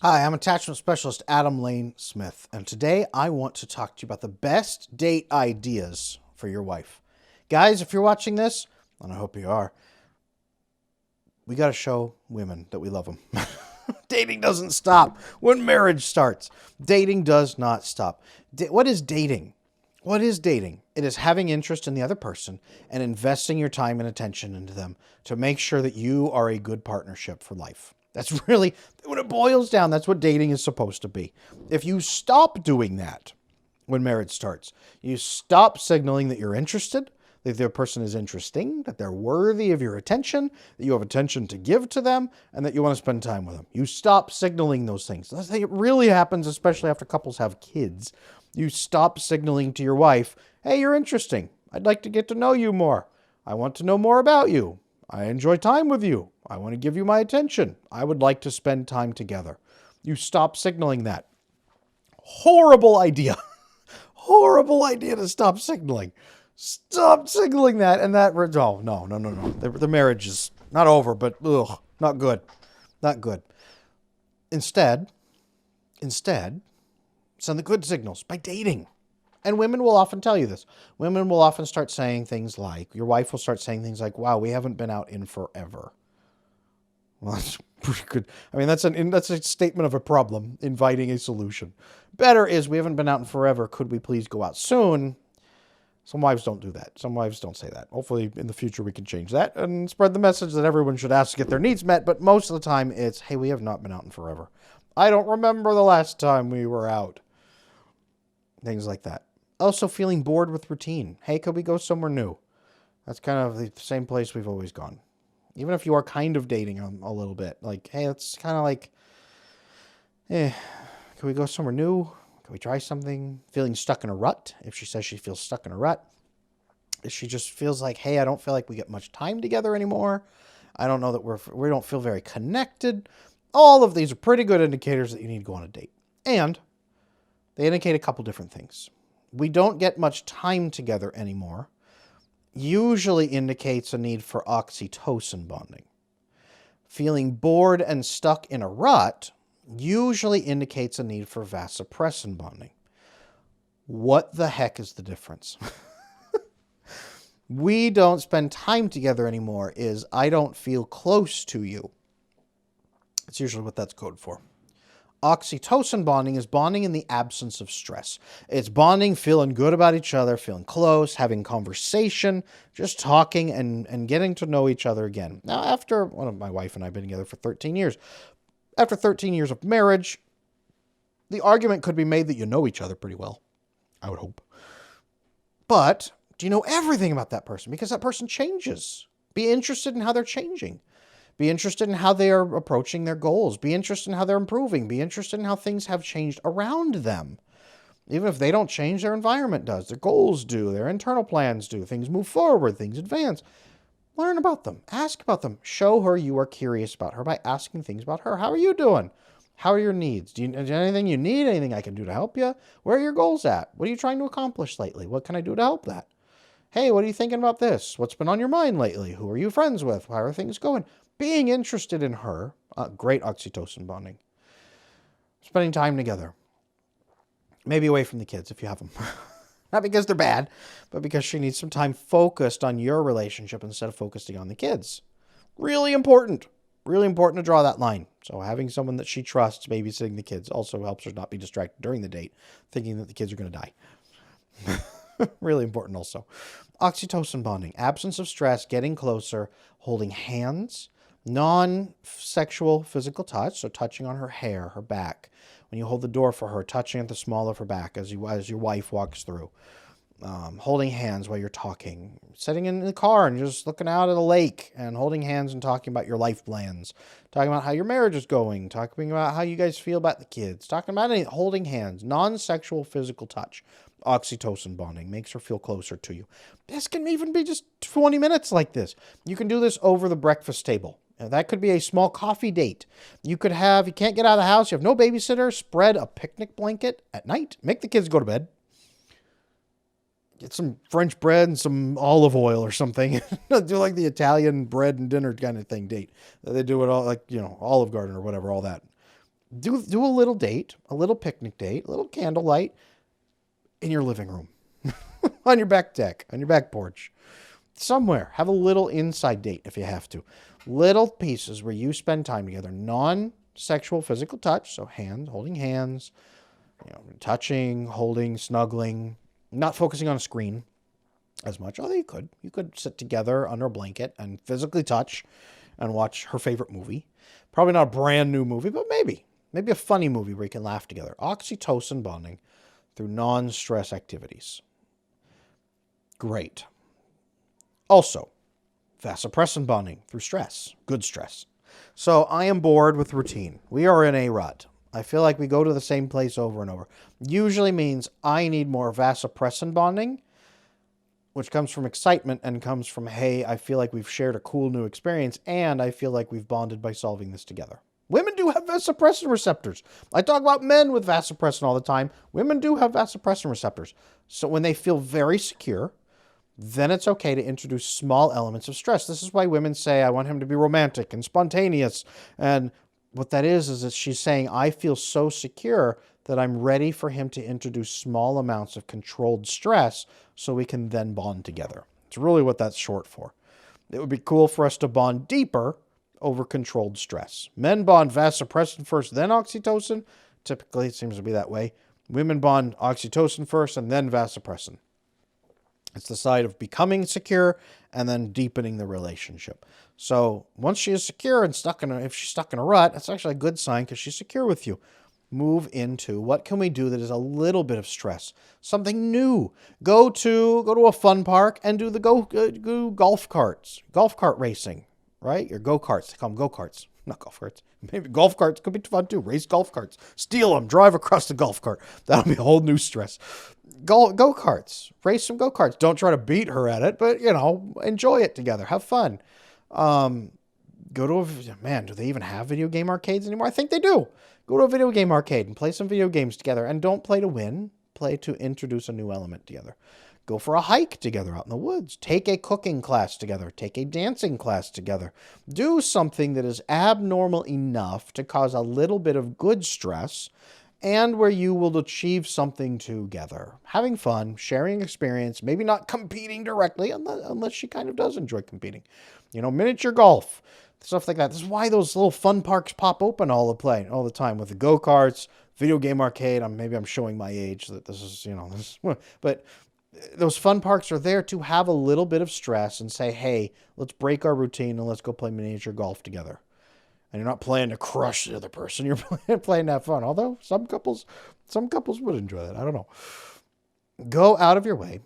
Hi, I'm attachment specialist Adam Lane Smith, and today I want to talk to you about the best date ideas for your wife. Guys, if you're watching this, and I hope you are, we got to show women that we love them. Dating doesn't stop when marriage starts. Dating does not stop. What is dating? What is dating? It is having interest in the other person and investing your time and attention into them to make sure that you are a good partnership for life. That's really, when it boils down, that's what dating is supposed to be. If you stop doing that when marriage starts, you stop signaling that you're interested, that the person is interesting, that they're worthy of your attention, that you have attention to give to them, and that you want to spend time with them. You stop signaling those things. I think it really happens, especially after couples have kids. You stop signaling to your wife, hey, you're interesting. I'd like to get to know you more. I want to know more about you. I enjoy time with you. I want to give you my attention. I would like to spend time together. You stop signaling that. Horrible idea. Horrible idea to stop signaling. Stop signaling that, and that, no. The marriage is not over, but ugh, not good. Not good. Instead, send the good signals by dating. And women will often tell you this. Women will often start saying things like, your wife will start saying things like, wow, we haven't been out in forever. Well, that's pretty good. I mean, that's a statement of a problem, inviting a solution. Better is, we haven't been out in forever. Could we please go out soon? Some wives don't do that. Some wives don't say that. Hopefully in the future we can change that and spread the message that everyone should ask to get their needs met. But most of the time it's, hey, we have not been out in forever. I don't remember the last time we were out. Things like that. Also, feeling bored with routine. Hey, could we go somewhere new? That's kind of the same place we've always gone. Even if you are kind of dating a little bit. Like, hey, it's kind of like, can we go somewhere new? Can we try something? Feeling stuck in a rut. If she says she feels stuck in a rut. If she just feels like, hey, I don't feel like we get much time together anymore. I don't know that we don't feel very connected. All of these are pretty good indicators that you need to go on a date. And they indicate a couple different things. We don't get much time together anymore. Usually indicates a need for oxytocin bonding. Feeling bored and stuck in a rut usually indicates a need for vasopressin bonding. What the heck is the difference? We don't spend time together anymore is, I don't feel close to you. It's usually what that's code for. Oxytocin bonding is bonding in the absence of stress. It's bonding, feeling good about each other, feeling close, having conversation, just talking and getting to know each other again. Now, after my wife and I have been together for 13 years. After 13 years of marriage, the argument could be made that you know each other pretty well. I would hope. But do you know everything about that person? Because that person changes. Be interested in how they're changing. Be interested in how they are approaching their goals. Be interested in how they're improving. Be interested in how things have changed around them. Even if they don't change, their environment does. Their goals do. Their internal plans do. Things move forward. Things advance. Learn about them. Ask about them. Show her you are curious about her by asking things about her. How are you doing? How are your needs? Is there anything you need? Anything I can do to help you? Where are your goals at? What are you trying to accomplish lately? What can I do to help that? Hey, what are you thinking about this? What's been on your mind lately? Who are you friends with? How are things going? Being interested in her, great oxytocin bonding. Spending time together. Maybe away from the kids if you have them. Not because they're bad, but because she needs some time focused on your relationship instead of focusing on the kids. Really important. Really important to draw that line. So having someone that she trusts babysitting the kids also helps her not be distracted during the date, thinking that the kids are going to die. Really important also. Oxytocin bonding, absence of stress, getting closer, holding hands, non-sexual physical touch, so touching on her hair, her back. When you hold the door for her, touching at the small of her back as your wife walks through. Holding hands while you're talking. Sitting in the car and just looking out at a lake and holding hands and talking about your life plans. Talking about how your marriage is going. Talking about how you guys feel about the kids. Talking about anything. Holding hands. Non-sexual physical touch. Oxytocin bonding makes her feel closer to you. This can even be just 20 minutes like this. You can do this over the breakfast table. Now, that could be a small coffee date. You can't get out of the house, you have no babysitter, spread a picnic blanket at night. Make the kids go to bed. Get some French bread and some olive oil or something. Do like the Italian bread and dinner kind of thing date. They do it all like, Olive Garden or whatever, all that. Do a little date, a little picnic date, a little candlelight in your living room, on your back deck, on your back porch, somewhere. Have a little inside date if you have to. Little pieces where you spend time together, non-sexual physical touch, so holding hands, touching, holding, snuggling, not focusing on a screen as much. Although you could sit together under a blanket and physically touch and watch her favorite movie. Probably not a brand new movie, but maybe a funny movie where you can laugh together. Oxytocin bonding through non-stress activities. Great. Also, vasopressin bonding through stress. Good stress. So I am bored with routine. We are in a rut. I feel like we go to the same place over and over. Usually means I need more vasopressin bonding, which comes from excitement and comes from, hey, I feel like we've shared a cool new experience and I feel like we've bonded by solving this together. Women do have vasopressin receptors. I talk about men with vasopressin all the time. Women do have vasopressin receptors. So when they feel very secure, then it's okay to introduce small elements of stress. This is why women say, I want him to be romantic and spontaneous. And what that is that she's saying, I feel so secure that I'm ready for him to introduce small amounts of controlled stress so we can then bond together. It's really what that's short for. It would be cool for us to bond deeper over controlled stress. Men bond vasopressin first, then oxytocin. Typically, it seems to be that way. Women bond oxytocin first and then vasopressin. It's the side of becoming secure and then deepening the relationship. So once she is secure and if she's stuck in a rut, that's actually a good sign because she's secure with you. Move into what can we do that is a little bit of stress, something new. Go to a fun park and do the golf cart racing, right? Your go-karts. They call them go-karts, not golf carts. Maybe golf carts could be fun too. Race golf carts, steal them, drive across the golf cart. That'll be a whole new stress. Go-karts, race some go-karts. Don't try to beat her at it, but enjoy it together. Have fun. Go to do they even have video game arcades anymore? I think they do. Go to a video game arcade and play some video games together. And don't play to win. Play to introduce a new element together. Go for a hike together out in the woods. Take a cooking class together. Take a dancing class together. Do something that is abnormal enough to cause a little bit of good stress and where you will achieve something together. Having fun, sharing experience, maybe not competing directly unless she kind of does enjoy competing. Miniature golf. Stuff like that. This is why those little fun parks pop open all the time with the go-karts, video game arcade. Maybe I'm showing my age that this is, but those fun parks are there to have a little bit of stress and say, hey, let's break our routine and let's go play miniature golf together. And you're not playing to crush the other person. You're playing to have fun. Although some couples would enjoy that. I don't know. Go out of your way.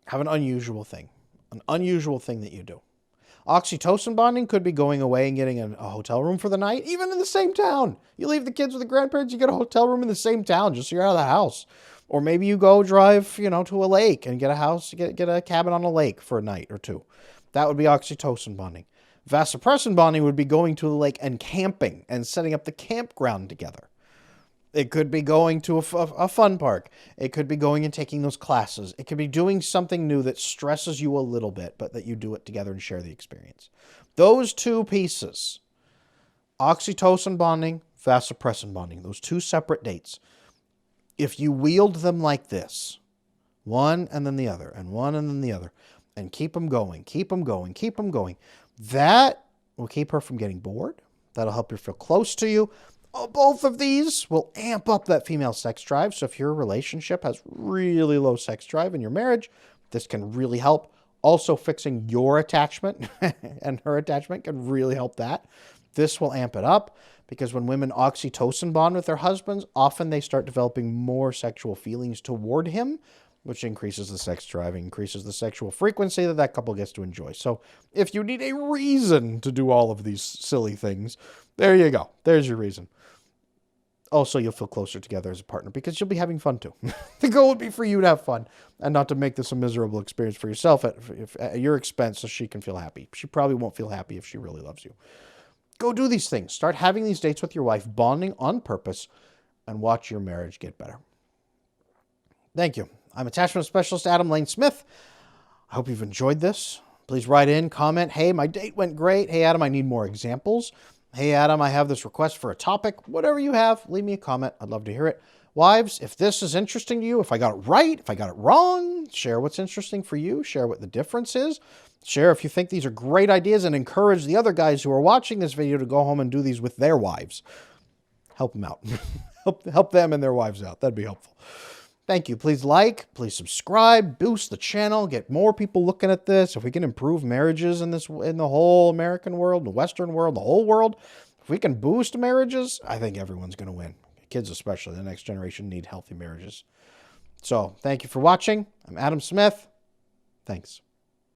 Have an unusual thing that you do. Oxytocin bonding could be going away and getting a hotel room for the night, even in the same town. You leave the kids with the grandparents, you get a hotel room in the same town, just so you're out of the house. Or maybe you go drive, to a lake and get a cabin on a lake for a night or two. That would be oxytocin bonding. Vasopressin bonding would be going to the lake and camping and setting up the campground together. It could be going to a fun park. It could be going and taking those classes. It could be doing something new that stresses you a little bit, but that you do it together and share the experience. Those two pieces, oxytocin bonding, vasopressin bonding, those two separate dates, if you wield them like this, one and then the other, and one and then the other, and keep them going, that will keep her from getting bored. That'll help her feel close to you. Both of these will amp up that female sex drive. So if your relationship has really low sex drive in your marriage, this can really help. Also, fixing your attachment and her attachment can really help that. This will amp it up because when women oxytocin bond with their husbands, often they start developing more sexual feelings toward him, which increases the sex drive, increases the sexual frequency that couple gets to enjoy. So if you need a reason to do all of these silly things, there you go. There's your reason. Also, you'll feel closer together as a partner because you'll be having fun too. The goal would be for you to have fun and not to make this a miserable experience for yourself at your expense so she can feel happy. She probably won't feel happy if she really loves you. Go do these things. Start having these dates with your wife, bonding on purpose, and watch your marriage get better. Thank you. I'm attachment specialist Adam Lane Smith. I hope you've enjoyed this. Please write in, comment, hey, my date went great. Hey, Adam, I need more examples. Hey, Adam, I have this request for a topic. Whatever you have, leave me a comment. I'd love to hear it. Wives, if this is interesting to you, if I got it right, if I got it wrong, share what's interesting for you. Share what the difference is. Share if you think these are great ideas and encourage the other guys who are watching this video to go home and do these with their wives. Help them out. help them and their wives out. That'd be helpful. Thank you. Please like, please subscribe, boost the channel, get more people looking at this. If we can improve marriages in the whole American world, the Western world, the whole world, if we can boost marriages, I think everyone's going to win. Kids especially, the next generation need healthy marriages. So, thank you for watching. I'm Adam Smith. Thanks.